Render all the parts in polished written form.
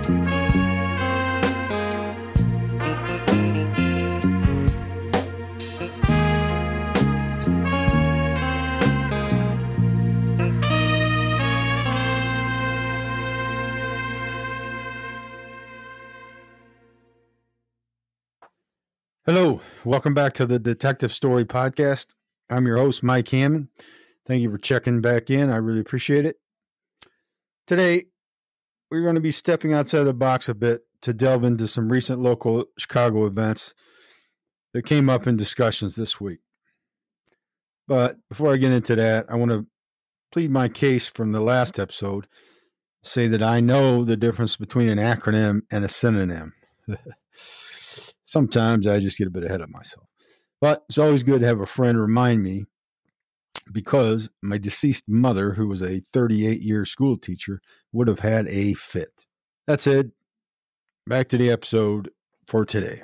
Hello, welcome back to the Detective Story Podcast. I'm your host, Mike Hammond. Thank you for checking back in. I really appreciate it. Today, we're going to be stepping outside the box a bit to delve into some recent local Chicago events that came up in discussions this week. But before I get into that, I want to plead my case from the last episode, say that I know the difference between an acronym and a synonym. Sometimes I just get a bit ahead of myself. But it's always good to have a friend remind me, because my deceased mother, who was a 38-year school teacher, would have had a fit. That said, back to the episode for today.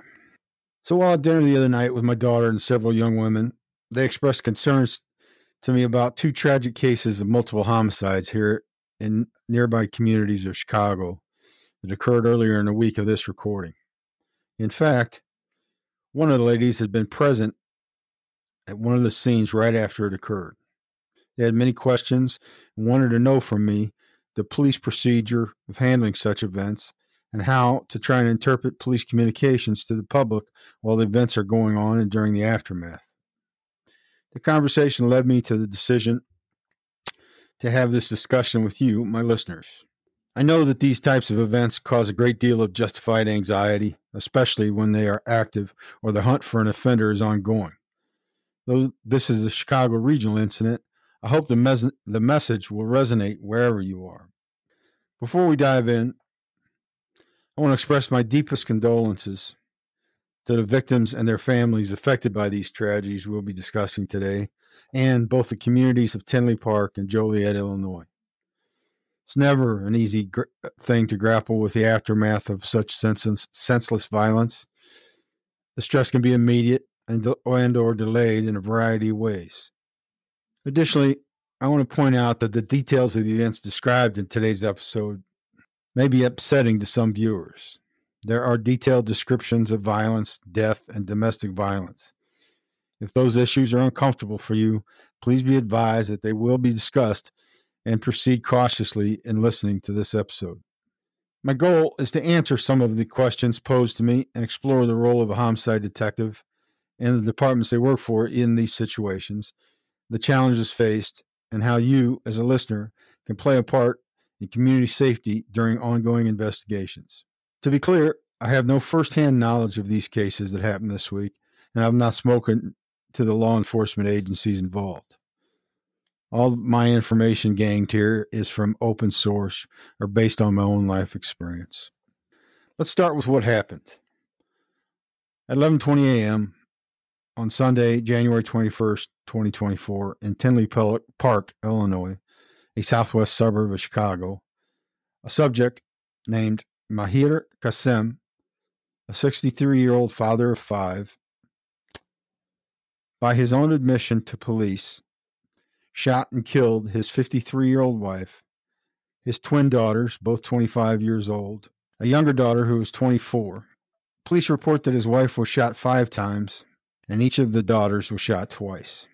So while at dinner the other night with my daughter and several young women, they expressed concerns to me about two tragic cases of multiple homicides here in nearby communities of Chicago that occurred earlier in the week of this recording. In fact, one of the ladies had been present at one of the scenes right after it occurred. They had many questions and wanted to know from me the police procedure of handling such events and how to try and interpret police communications to the public while the events are going on and during the aftermath. The conversation led me to the decision to have this discussion with you, my listeners. I know that these types of events cause a great deal of justified anxiety, especially when they are active or the hunt for an offender is ongoing. Though this is a Chicago regional incident, I hope the message will resonate wherever you are. Before we dive in, I want to express my deepest condolences to the victims and their families affected by these tragedies we'll be discussing today, and both the communities of Tinley Park and Joliet, Illinois. It's never an easy thing to grapple with the aftermath of such senseless violence. The stress can be immediate and or delayed in a variety of ways. Additionally, I want to point out that the details of the events described in today's episode may be upsetting to some viewers. There are detailed descriptions of violence, death, and domestic violence. If those issues are uncomfortable for you, please be advised that they will be discussed and proceed cautiously in listening to this episode. My goal is to answer some of the questions posed to me and explore the role of a homicide detective and the departments they work for in these situations, the challenges faced, and how you, as a listener, can play a part in community safety during ongoing investigations. To be clear, I have no firsthand knowledge of these cases that happened this week, and I've not spoken to the law enforcement agencies involved. All my information gained here is from open source or based on my own life experience. Let's start with what happened. At 11:20 a.m. on Sunday, January 21st, 2024, in Tinley Park, Illinois, a southwest suburb of Chicago, a subject named Mahir Qasim, a 63-year-old father of five, by his own admission to police, shot and killed his 53-year-old wife, his twin daughters, both 25 years old, a younger daughter who was 24. Police report that his wife was shot 5 times, and each of the daughters was shot twice.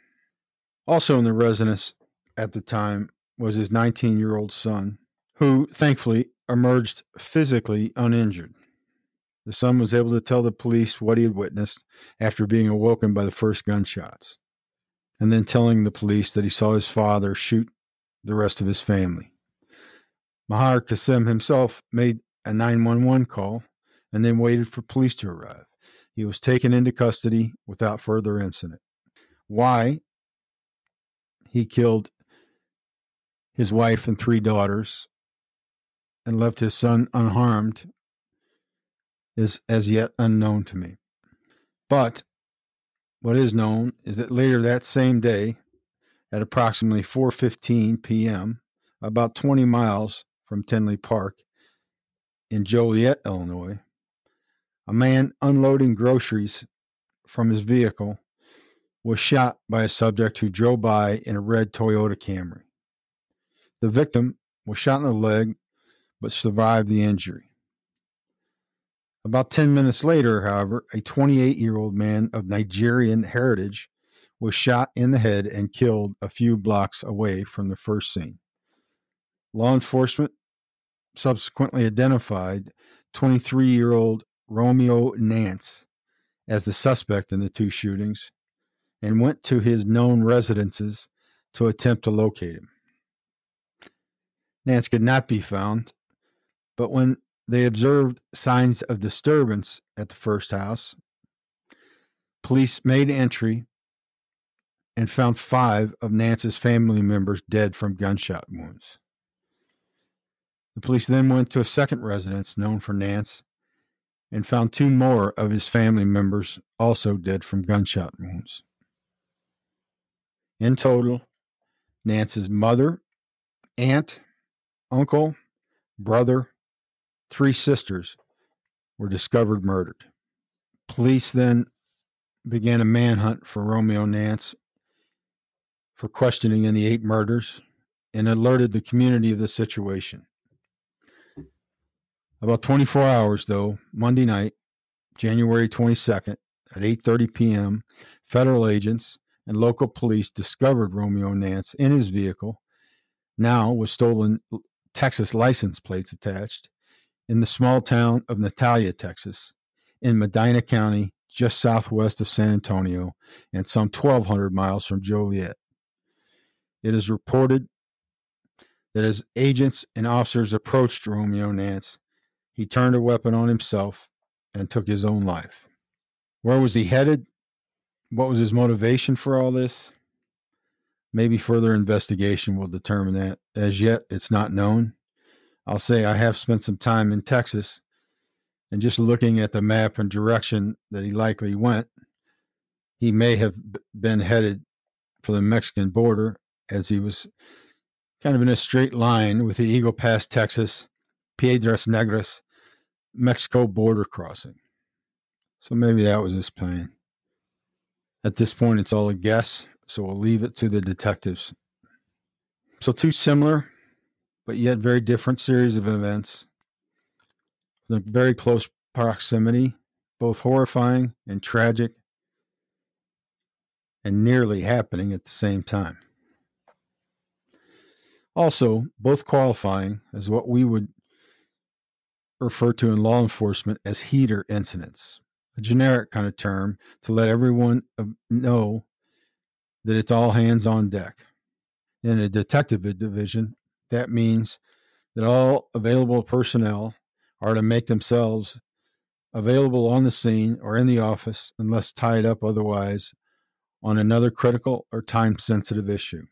Also in the residence at the time was his 19-year-old son, who, thankfully, emerged physically uninjured. The son was able to tell the police what he had witnessed after being awoken by the first gunshots, and then telling the police that he saw his father shoot the rest of his family. Mahir Qasim himself made a 911 call and then waited for police to arrive. He was taken into custody without further incident. Why he killed his wife and 3 daughters and left his son unharmed is as yet unknown to me. But what is known is that later that same day, at approximately 4:15 p.m., about 20 miles from Tinley Park in Joliet, Illinois, a man unloading groceries from his vehicle was shot by a subject who drove by in a red Toyota Camry. The victim was shot in the leg but survived the injury. About 10 minutes later, however, a 28-year-old man of Nigerian heritage was shot in the head and killed a few blocks away from the first scene. Law enforcement subsequently identified 23-year-old Romeo Nance as the suspect in the two shootings and went to his known residences to attempt to locate him. Nance could not be found, but when they observed signs of disturbance at the first house, police made entry and found 5 of Nance's family members dead from gunshot wounds. The police then went to a second residence known for Nance and found 2 more of his family members also dead from gunshot wounds. In total, Nance's mother, aunt, uncle, brother, 3 sisters were discovered murdered. Police then began a manhunt for Romeo Nance for questioning in the 8 murders and alerted the community of the situation. About 24 hours, though, Monday night, January 22nd, at 8:30 p.m., federal agents and local police discovered Romeo Nance in his vehicle, now with stolen Texas license plates attached, in the small town of Natalia, Texas, in Medina County, just southwest of San Antonio and some 1,200 miles from Joliet. It is reported that as agents and officers approached Romeo Nance, he turned a weapon on himself and took his own life. Where was he headed? What was his motivation for all this? Maybe further investigation will determine that. As yet, it's not known. I'll say I have spent some time in Texas, and just looking at the map and direction that he likely went, he may have been headed for the Mexican border, as he was kind of in a straight line with the Eagle Pass, Texas, Piedras Negras, Mexico border crossing. So maybe that was his plan. At this point, it's all a guess, so we'll leave it to the detectives. So 2 similar, but yet very different series of events. In very close proximity, both horrifying and tragic, and nearly happening at the same time. Also, both qualifying as what we would refer to in law enforcement as heater incidents, a generic kind of term to let everyone know that it's all hands on deck. In a detective division, that means that all available personnel are to make themselves available on the scene or in the office unless tied up otherwise on another critical or time-sensitive issue.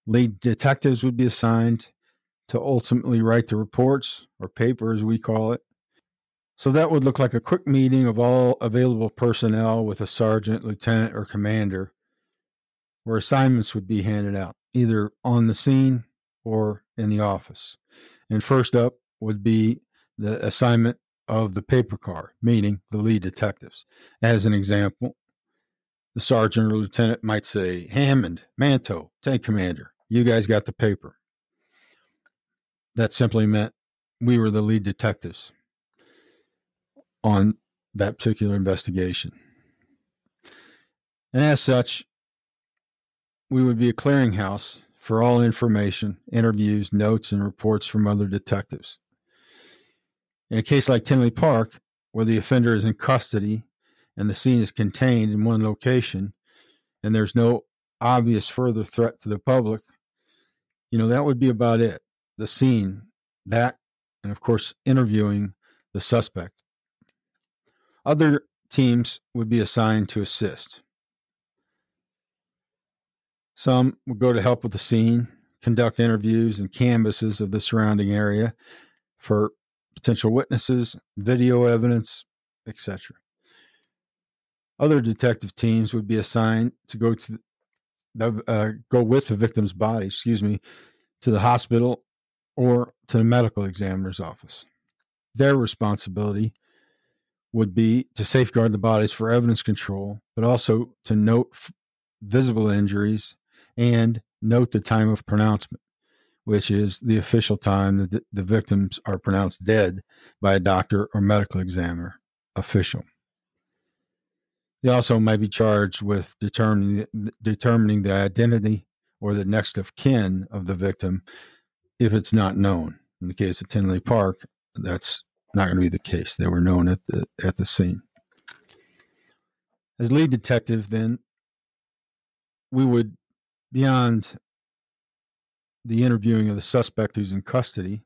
Lead detectives would be assigned to ultimately write the reports, or paper as we call it. So that would look like a quick meeting of all available personnel with a sergeant, lieutenant, or commander, where assignments would be handed out, either on the scene or in the office. And first up would be the assignment of the paper car, meaning the lead detectives. As an example, the sergeant or lieutenant might say, Hammond, Manto, tank commander, you guys got the paper. That simply meant we were the lead detectives on that particular investigation. And as such, we would be a clearinghouse for all information, interviews, notes, and reports from other detectives. In a case like Tinley Park, where the offender is in custody and the scene is contained in one location, and there's no obvious further threat to the public, that would be about it. The scene, that, and of course, interviewing the suspect. Other teams would be assigned to assist. Some would go to help with the scene, conduct interviews and canvasses of the surrounding area for potential witnesses, video evidence, etc. Other detective teams would be assigned to go with the victim's body, to the hospital or to the medical examiner's office. Their responsibility would be to safeguard the bodies for evidence control, but also to note visible injuries and note the time of pronouncement, which is the official time that the victims are pronounced dead by a doctor or medical examiner. Official. They also might be charged with determining the identity or the next of kin of the victim if it's not known. In the case of Tinley Park, that's not going to be the case. They were known at the scene. As lead detective, then, we would, beyond the interviewing of the suspect who's in custody,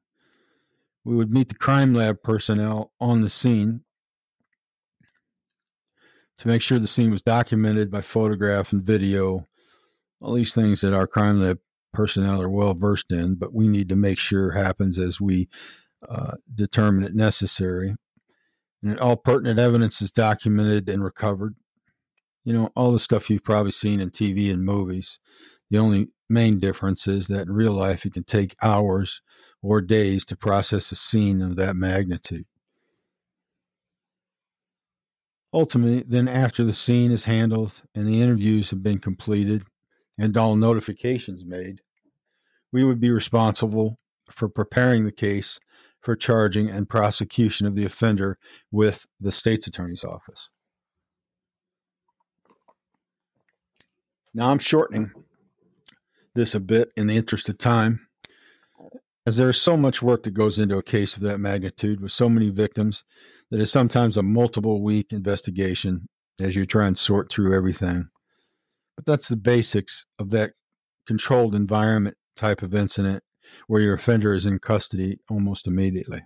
we would meet the crime lab personnel on the scene to make sure the scene was documented by photograph and video, all these things that our crime lab personnel are well versed in, but we need to make sure happens as we determine it necessary. And all pertinent evidence is documented and recovered. You know, all the stuff you've probably seen in TV and movies. The only main difference is that in real life, it can take hours or days to process a scene of that magnitude. Ultimately, then after the scene is handled and the interviews have been completed and all notifications made, we would be responsible for preparing the case for charging and prosecution of the offender with the state's attorney's office. Now, I'm shortening this a bit in the interest of time, as there is so much work that goes into a case of that magnitude with so many victims that is sometimes a multiple week investigation as you try and sort through everything. But that's the basics of that controlled environment type of incident where your offender is in custody almost immediately.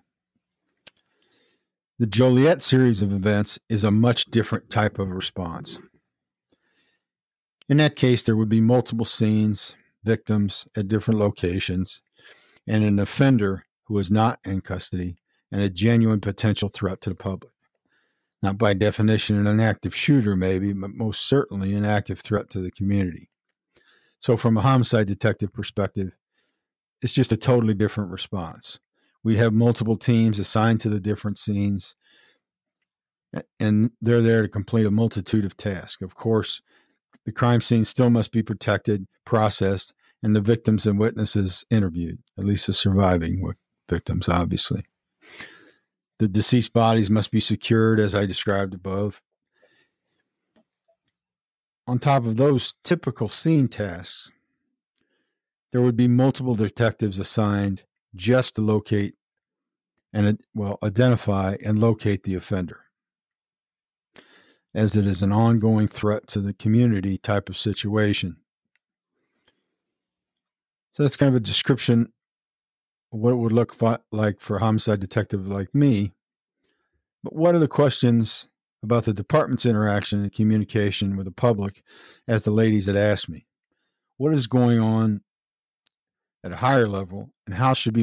The Joliet series of events is a much different type of response. In that case, there would be multiple scenes, victims at different locations, and an offender who is not in custody and a genuine potential threat to the public. Not by definition an active shooter, maybe, but most certainly an active threat to the community. So from a homicide detective perspective, it's just a totally different response. We have multiple teams assigned to the different scenes, and they're there to complete a multitude of tasks. Of course, the crime scene still must be protected, processed, and the victims and witnesses interviewed, at least the surviving victims, obviously. The deceased bodies must be secured, as I described above. On top of those typical scene tasks, there would be multiple detectives assigned just to locate and, identify and locate the offender, as it is an ongoing threat to the community type of situation. So that's kind of a description of what it would look like for a homicide detective like me. But what are the questions about the department's interaction and communication with the public, as the ladies had asked me? What is going on at a higher level, and how should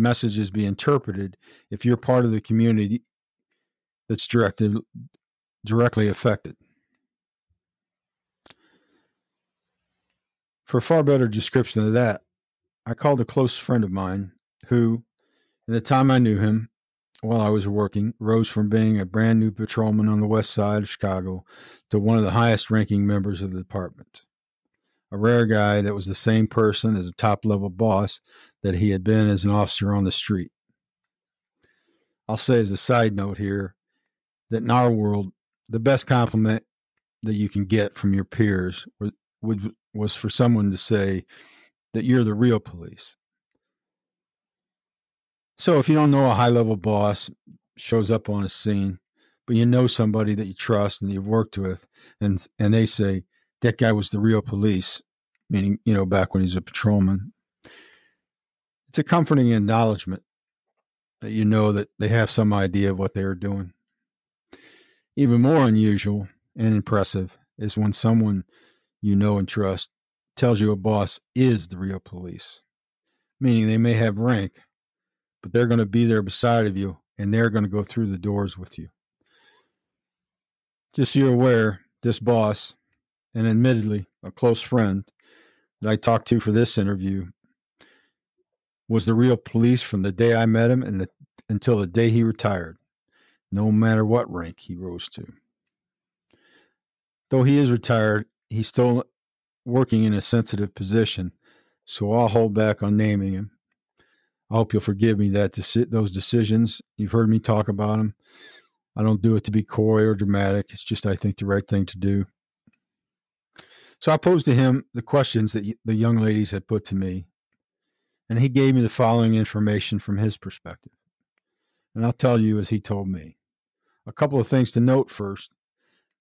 messages be interpreted if you're part of the community that's directly affected? For a far better description of that, I called a close friend of mine who, in the time I knew him, while I was working, rose from being a brand new patrolman on the west side of Chicago to one of the highest ranking members of the department. A rare guy that was the same person as a top level boss that he had been as an officer on the street. I'll say as a side note here that in our world, the best compliment that you can get from your peers was for someone to say that you're the real police. So if you don't know a high-level boss shows up on a scene, but you know somebody that you trust and you've worked with, and they say, that guy was the real police, meaning, back when he's a patrolman, it's a comforting acknowledgement that you know that they have some idea of what they are doing. Even more unusual and impressive is when someone you know and trust tells you a boss is the real police, meaning they may have rank, but they're going to be there beside of you, and they're going to go through the doors with you. Just so you're aware, this boss, and admittedly a close friend that I talked to for this interview, was the real police from the day I met him until the day he retired, no matter what rank he rose to. Though he is retired, he's still working in a sensitive position so I'll hold back on naming him. I hope you'll forgive me that those decisions. You've heard me talk about them. I don't do it to be coy or dramatic. It's just I think the right thing to do. So I posed to him the questions that the young ladies had put to me, and he gave me the following information from his perspective. And I'll tell you as he told me. A couple of things to note first.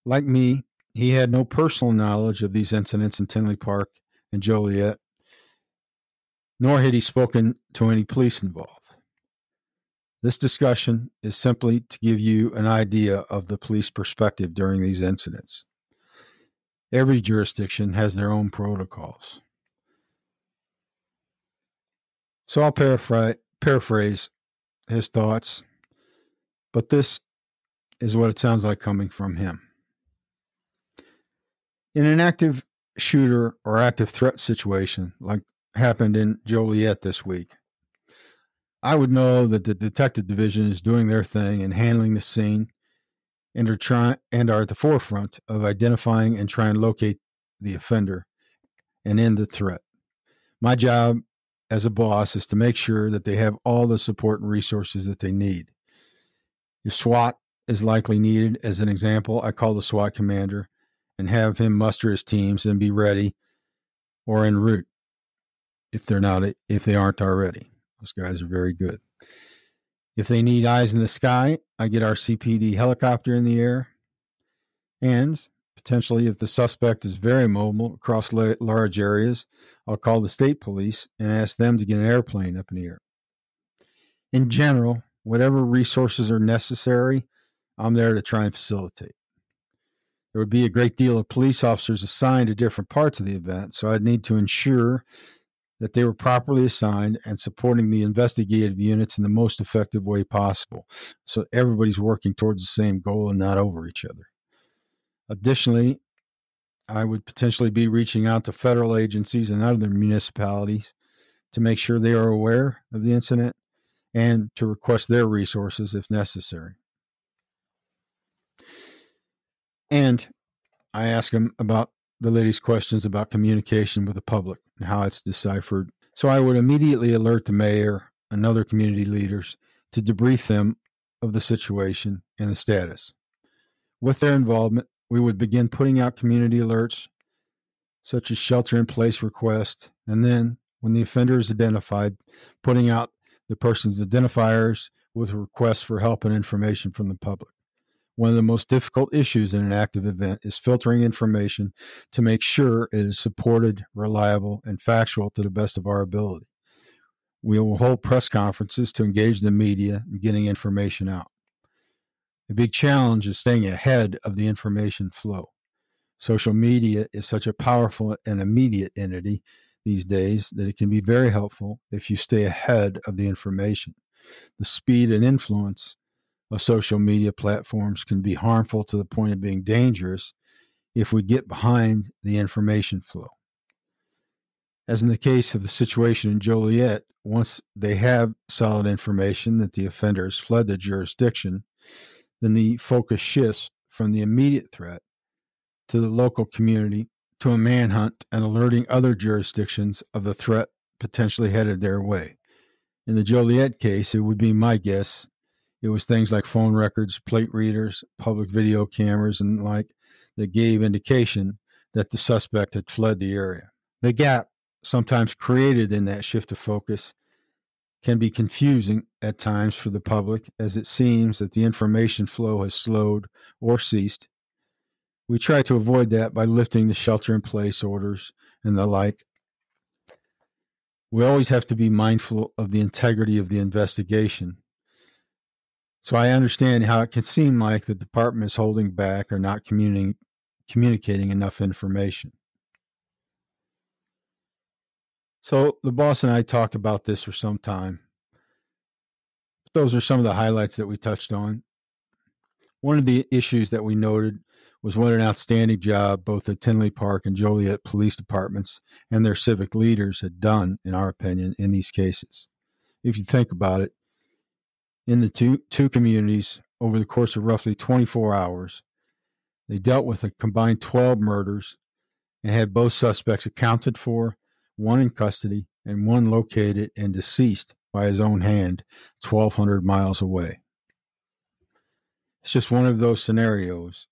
Like me, he had no personal knowledge of these incidents in Tinley Park and Joliet, nor had he spoken to any police involved. This discussion is simply to give you an idea of the police perspective during these incidents. Every jurisdiction has their own protocols. So I'll paraphrase his thoughts, but this is what it sounds like coming from him. In an active shooter or active threat situation, like happened in Joliet this week, I would know that the detective division is doing their thing and handling the scene and are at the forefront of identifying and trying to locate the offender and end the threat. My job as a boss is to make sure that they have all the support and resources that they need. If SWAT is likely needed, as an example, I call the SWAT commander and have him muster his teams and be ready or en route if they aren't already. Those guys are very good. If they need eyes in the sky, I get our CPD helicopter in the air. And potentially, if the suspect is very mobile across large areas, I'll call the state police and ask them to get an airplane up in the air. In general, whatever resources are necessary, I'm there to try and facilitate. There would be a great deal of police officers assigned to different parts of the event, so I'd need to ensure that they were properly assigned and supporting the investigative units in the most effective way possible, so everybody's working towards the same goal and not over each other. Additionally, I would potentially be reaching out to federal agencies and other municipalities to make sure they are aware of the incident and to request their resources if necessary. And I ask them about the ladies' questions about communication with the public and how it's deciphered. So I would immediately alert the mayor and other community leaders to debrief them of the situation and the status. With their involvement, we would begin putting out community alerts, such as shelter-in-place requests, and then, when the offender is identified, putting out the person's identifiers with requests for help and information from the public. One of the most difficult issues in an active event is filtering information to make sure it is supported, reliable, and factual to the best of our ability. We will hold press conferences to engage the media in getting information out. A big challenge is staying ahead of the information flow. Social media is such a powerful and immediate entity these days that it can be very helpful if you stay ahead of the information. The speed and influence of social media platforms can be harmful to the point of being dangerous if we get behind the information flow. As in the case of the situation in Joliet, once they have solid information that the offender has fled the jurisdiction, then the focus shifts from the immediate threat to the local community to a manhunt and alerting other jurisdictions of the threat potentially headed their way. In the Joliet case, it would be my guess it was things like phone records, plate readers, public video cameras, and like that gave indication that the suspect had fled the area. The gap sometimes created in that shift of focus can be confusing at times for the public, as it seems that the information flow has slowed or ceased. We try to avoid that by lifting the shelter-in-place orders and the like. We always have to be mindful of the integrity of the investigation. So I understand how it can seem like the department is holding back or not communicating enough information. So the boss and I talked about this for some time. Those are some of the highlights that we touched on. One of the issues that we noted was what an outstanding job both the Tinley Park and Joliet police departments and their civic leaders had done, in our opinion, in these cases. If you think about it, in the two communities, over the course of roughly 24 hours, they dealt with a combined 12 murders and had both suspects accounted for one in custody, and one located and deceased by his own hand 1,200 miles away. It's just one of those scenarios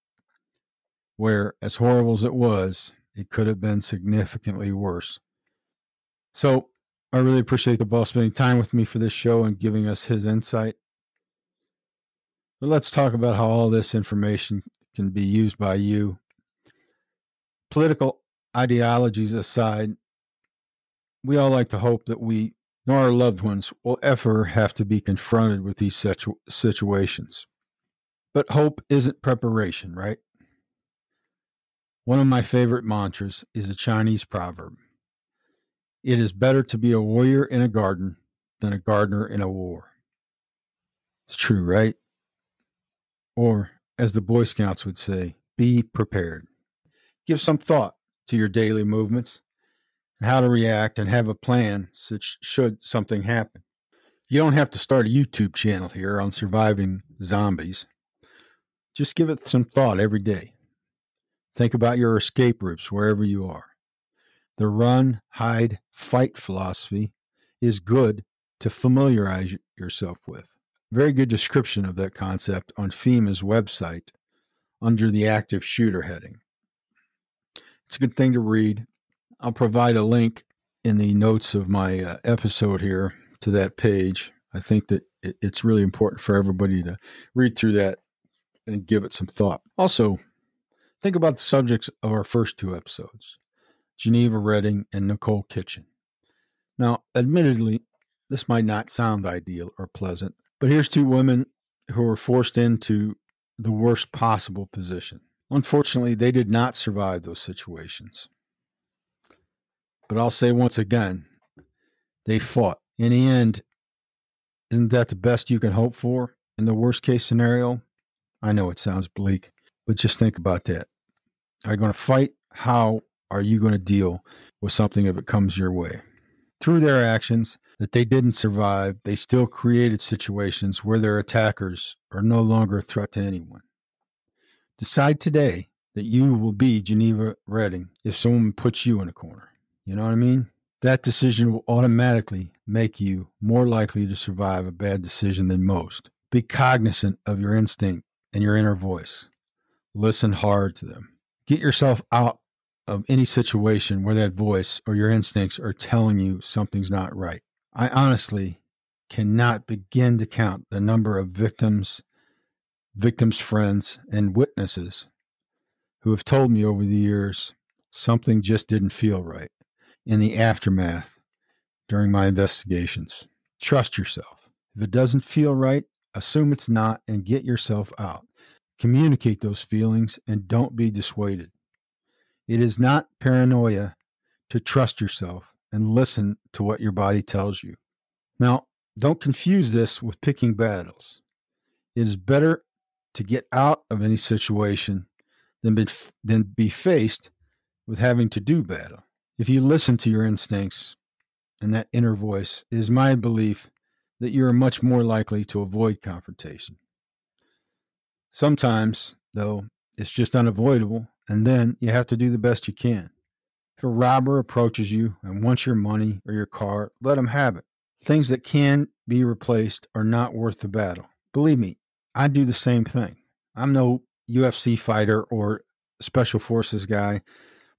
where, as horrible as it was, it could have been significantly worse. So I really appreciate the boss spending time with me for this show and giving us his insight. But let's talk about how all this information can be used by you. Political ideologies aside, we all like to hope that we nor our loved ones will ever have to be confronted with these situations. But hope isn't preparation, right? One of my favorite mantras is a Chinese proverb. It is better to be a warrior in a garden than a gardener in a war. It's true, right? Or, as the Boy Scouts would say, be prepared. Give some thought to your daily movements and how to react and have a plan should something happen. You don't have to start a YouTube channel here on surviving zombies. Just give it some thought every day. Think about your escape routes wherever you are. The run, hide, fight philosophy is good to familiarize yourself with. Very good description of that concept on FEMA's website under the Active Shooter heading. It's a good thing to read. I'll provide a link in the notes of my episode here to that page. I think that it's really important for everybody to read through that and give it some thought. Also, think about the subjects of our first two episodes, Geneva Redding and Nicole Kitchen. Now, admittedly, this might not sound ideal or pleasant, but here's two women who were forced into the worst possible position. Unfortunately, they did not survive those situations. But I'll say once again, they fought. In the end, isn't that the best you can hope for in the worst case scenario? I know it sounds bleak, but just think about that. Are you going to fight? How are you going to deal with something if it comes your way? Through their actions that they didn't survive, they still created situations where their attackers are no longer a threat to anyone. Decide today that you will be Geneva Redding if someone puts you in a corner. You know what I mean? That decision will automatically make you more likely to survive a bad decision than most. Be cognizant of your instinct and your inner voice. Listen hard to them. Get yourself out of any situation where that voice or your instincts are telling you something's not right. I honestly cannot begin to count the number of victims' friends, and witnesses who have told me over the years something just didn't feel right in the aftermath during my investigations. Trust yourself. If it doesn't feel right, assume it's not and get yourself out. Communicate those feelings and don't be dissuaded. It is not paranoia to trust yourself and listen to what your body tells you. Now, don't confuse this with picking battles. It is better to get out of any situation than be faced with having to do battle. If you listen to your instincts and that inner voice, it is my belief that you are much more likely to avoid confrontation. Sometimes, though, it's just unavoidable, and then you have to do the best you can. If a robber approaches you and wants your money or your car, let him have it. Things that can be replaced are not worth the battle. Believe me, I do the same thing. I'm no UFC fighter or special forces guy,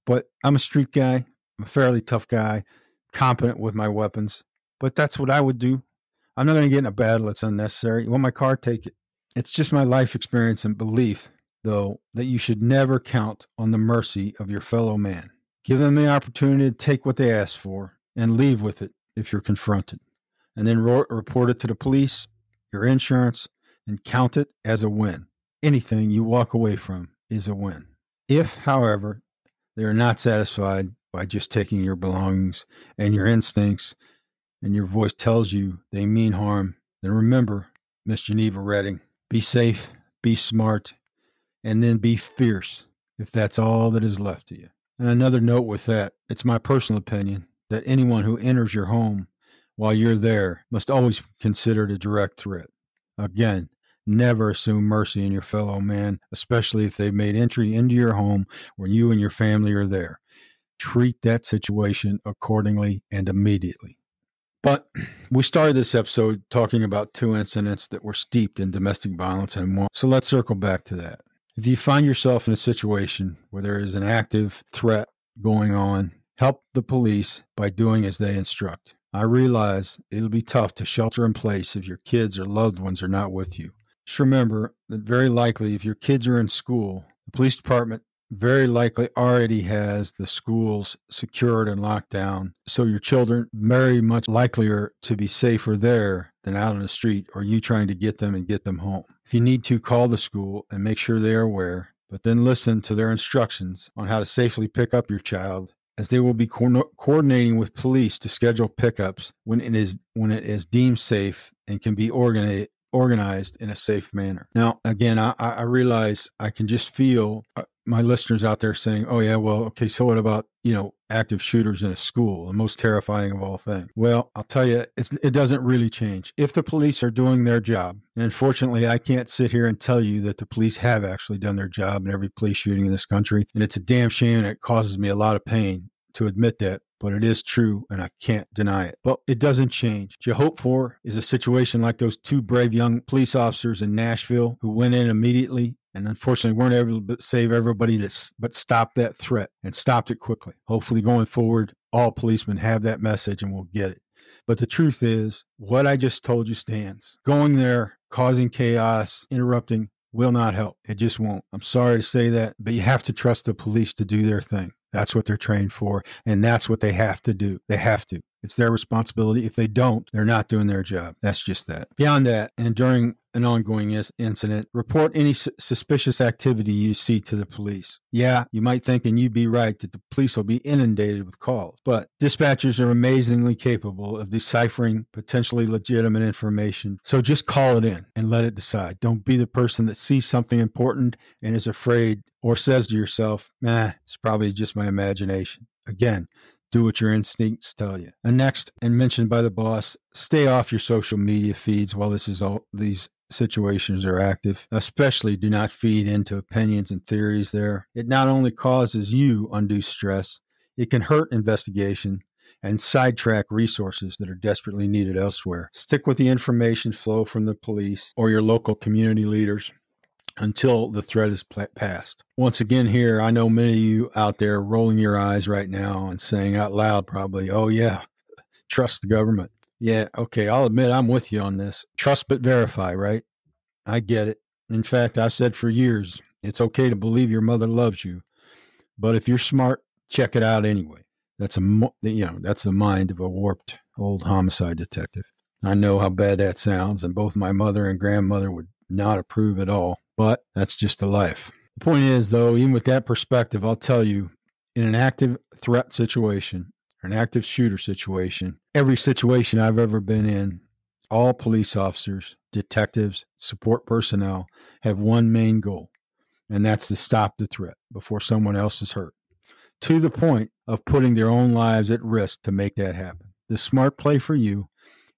but I'm a street guy. I'm a fairly tough guy, competent with my weapons, but that's what I would do. I'm not going to get in a battle that's unnecessary. You want my car? Take it. It's just my life experience and belief, though, that you should never count on the mercy of your fellow man. Give them the opportunity to take what they ask for and leave with it if you're confronted. And then report it to the police, your insurance, and count it as a win. Anything you walk away from is a win. If, however, they are not satisfied by just taking your belongings and your instincts, and your voice tells you they mean harm, then remember, Miss Geneva Redding, be safe, be smart, and then be fierce if that's all that is left to you. And another note with that, it's my personal opinion that anyone who enters your home while you're there must always be considered a direct threat. Again, never assume mercy in your fellow man, especially if they've made entry into your home when you and your family are there. treat that situation accordingly and immediately. But we started this episode talking about 2 incidents that were steeped in domestic violence and more. So let's circle back to that. If you find yourself in a situation where there is an active threat going on, help the police by doing as they instruct. I realize it'll be tough to shelter in place if your kids or loved ones are not with you. Just remember that very likely if your kids are in school, the police department very likely already has the schools secured and locked down. So your children very much likelier to be safer there than out on the street or you trying to get them and get them home. If you need to, call the school and make sure they are aware, but then listen to their instructions on how to safely pick up your child, as they will be coordinating with police to schedule pickups when it is deemed safe and can be organized in a safe manner. Now, again, I realize I can just feel my listeners out there saying, oh yeah, well, okay, so what about, active shooters in a school, the most terrifying of all things? Well, I'll tell you, it doesn't really change. If the police are doing their job, and unfortunately, I can't sit here and tell you that the police have actually done their job in every police shooting in this country, and it's a damn shame and it causes me a lot of pain to admit that, but it is true and I can't deny it. But it doesn't change. What you hope for is a situation like those 2 brave young police officers in Nashville who went in immediately and unfortunately weren't able to save everybody, but stopped that threat and stopped it quickly. Hopefully going forward, all policemen have that message and will get it. But the truth is, what I just told you stands. Going there, causing chaos, interrupting, will not help. It just won't. I'm sorry to say that, but you have to trust the police to do their thing. That's what they're trained for, and that's what they have to do. They have to. It's their responsibility. If they don't, they're not doing their job. That's just that. Beyond that, and during an ongoing incident, report any suspicious activity you see to the police. Yeah, you might think, and you'd be right, that the police will be inundated with calls, but dispatchers are amazingly capable of deciphering potentially legitimate information. So just call it in and let it decide. Don't be the person that sees something important and is afraid or says to yourself, it's probably just my imagination. Again, do what your instincts tell you. And next, and mentioned by the boss, stay off your social media feeds while these situations are active. Especially do not feed into opinions and theories there. It not only causes you undue stress, it can hurt investigation and sidetrack resources that are desperately needed elsewhere. Stick with the information flow from the police or your local community leaders until the threat is passed. Once again here, I know many of you out there rolling your eyes right now and saying out loud probably, oh yeah, trust the government. Yeah, okay, I'll admit I'm with you on this. Trust but verify, right? I get it. In fact, I've said for years, it's okay to believe your mother loves you, but if you're smart, check it out anyway. That's the mind of a warped old homicide detective. I know how bad that sounds, and both my mother and grandmother would not approve at all. But that's just the life. The point is, though, even with that perspective, I'll tell you, in an active threat situation, or an active shooter situation, every situation I've ever been in, all police officers, detectives, support personnel have one main goal, and that's to stop the threat before someone else is hurt, to the point of putting their own lives at risk to make that happen. The smart play for you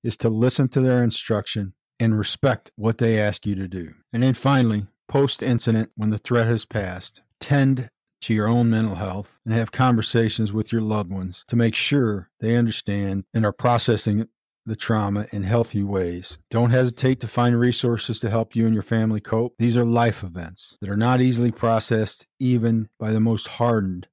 is to listen to their instruction and respect what they ask you to do. And then finally, post-incident, when the threat has passed, tend to your own mental health and have conversations with your loved ones to make sure they understand and are processing the trauma in healthy ways. Don't hesitate to find resources to help you and your family cope. These are life events that are not easily processed even by the most hardened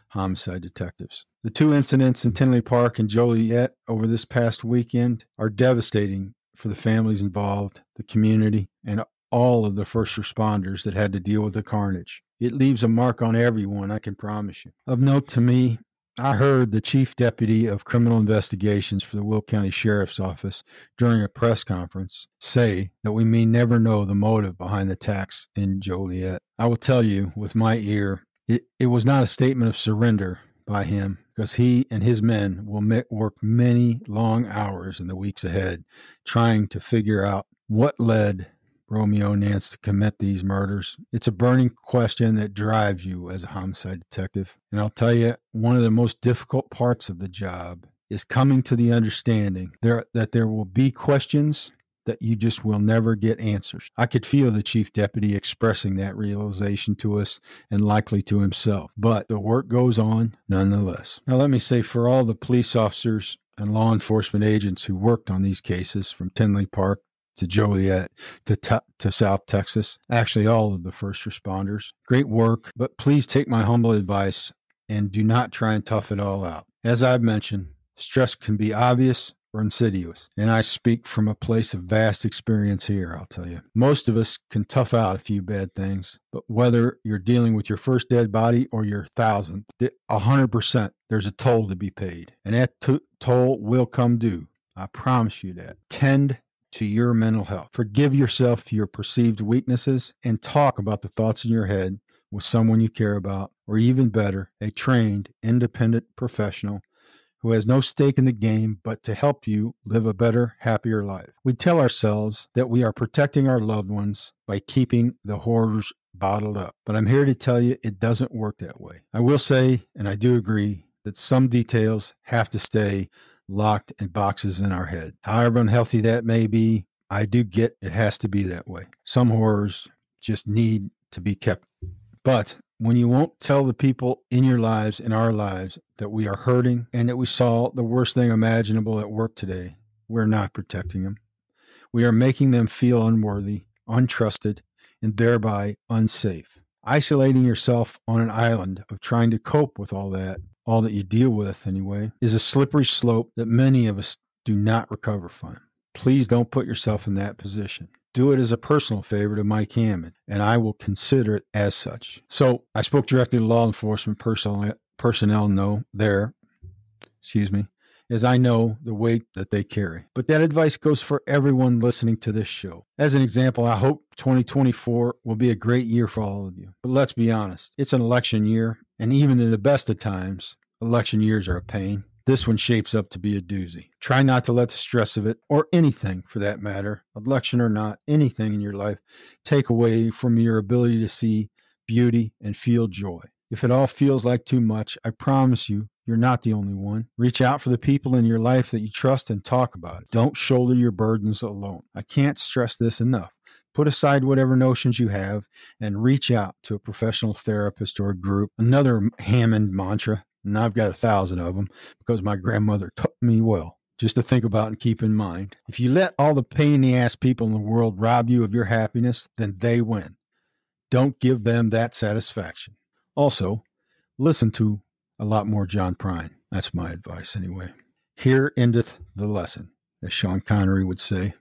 homicide detectives. The 2 incidents in Tinley Park and Joliet over this past weekend are devastating for the families involved, the community, and all of the first responders that had to deal with the carnage. It leaves a mark on everyone, I can promise you. Of note to me, I heard the Chief Deputy of Criminal Investigations for the Will County Sheriff's Office during a press conference say that we may never know the motive behind the attacks in Joliet. I will tell you, with my ear, it was not a statement of surrender by him, because he and his men will work many long hours in the weeks ahead trying to figure out what led Romeo and Nance to commit these murders. It's a burning question that drives you as a homicide detective. And I'll tell you, one of the most difficult parts of the job is coming to the understanding that there will be questions that you just will never get answers. I could feel the chief deputy expressing that realization to us and likely to himself, but the work goes on nonetheless. Now, let me say, for all the police officers and law enforcement agents who worked on these cases, from Tinley Park to Joliet to South Texas, actually all of the first responders, great work, but please take my humble advice and do not try and tough it all out. As I've mentioned, stress can be obvious or insidious, and I speak from a place of vast experience here, I'll tell you. Most of us can tough out a few bad things, but whether you're dealing with your first dead body or your 1,000th, 100% there's a toll to be paid, and that toll will come due. I promise you that. Tend to your mental health. Forgive yourself your perceived weaknesses and talk about the thoughts in your head with someone you care about, or even better, a trained, independent professional who has no stake in the game but to help you live a better, happier life. We tell ourselves that we are protecting our loved ones by keeping the horrors bottled up, but I'm here to tell you it doesn't work that way. I will say, and I do agree, that some details have to stay locked in boxes in our head. However unhealthy that may be, I do get it has to be that way. Some horrors just need to be kept. But when you won't tell the people in your lives, in our lives, that we are hurting and that we saw the worst thing imaginable at work today, we're not protecting them. We are making them feel unworthy, untrusted, and thereby unsafe. Isolating yourself on an island of trying to cope with all that you deal with anyway, is a slippery slope that many of us do not recover from. Please don't put yourself in that position. Do it as a personal favor to Mike Hammond, and I will consider it as such. So I spoke directly to law enforcement personnel as I know the weight that they carry. But that advice goes for everyone listening to this show. As an example, I hope 2024 will be a great year for all of you. But let's be honest, it's an election year, and even in the best of times, election years are a pain. This one shapes up to be a doozy. Try not to let the stress of it, or anything for that matter, election or not, anything in your life, take away from your ability to see beauty and feel joy. If it all feels like too much, I promise you, you're not the only one. Reach out for the people in your life that you trust and talk about it. Don't shoulder your burdens alone. I can't stress this enough. Put aside whatever notions you have and reach out to a professional therapist or a group. Another Hammond mantra, and I've got 1,000 of them because my grandmother taught me well, just to think about and keep in mind. If you let all the pain in the ass people in the world rob you of your happiness, then they win. Don't give them that satisfaction. Also, listen to a lot more John Prine. That's my advice anyway. Here endeth the lesson, as Sean Connery would say.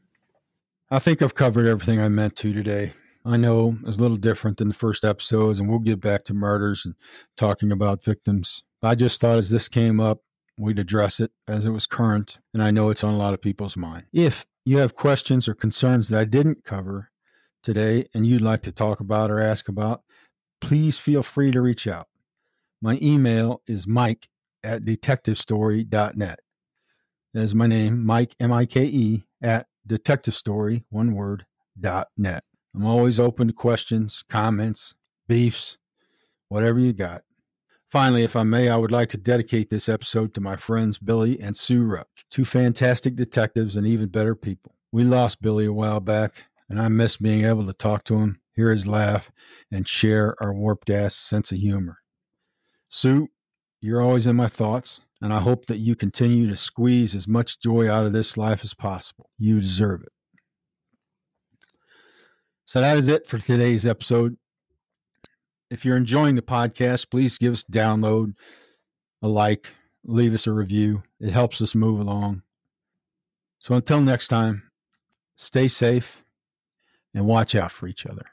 I think I've covered everything I meant to today. I know it's a little different than the first episodes, and we'll get back to murders and talking about victims. I just thought as this came up, we'd address it as it was current, and I know it's on a lot of people's mind. If you have questions or concerns that I didn't cover today and you'd like to talk about or ask about, please feel free to reach out. My email is mike@detectivestory.net. That is my name, Mike, M-I-K-E, at detectivestory, one word, .net. I'm always open to questions, comments, beefs, whatever you got. Finally, if I may, I would like to dedicate this episode to my friends Billy and Sue Ruck, two fantastic detectives and even better people. We lost Billy a while back, and I miss being able to talk to him, hear his laugh, and share our warped-ass sense of humor. Sue, you're always in my thoughts, and I hope that you continue to squeeze as much joy out of this life as possible. You deserve it. So that is it for today's episode. If you're enjoying the podcast, please give us a download, a like, leave us a review. It helps us move along. So until next time, stay safe and watch out for each other.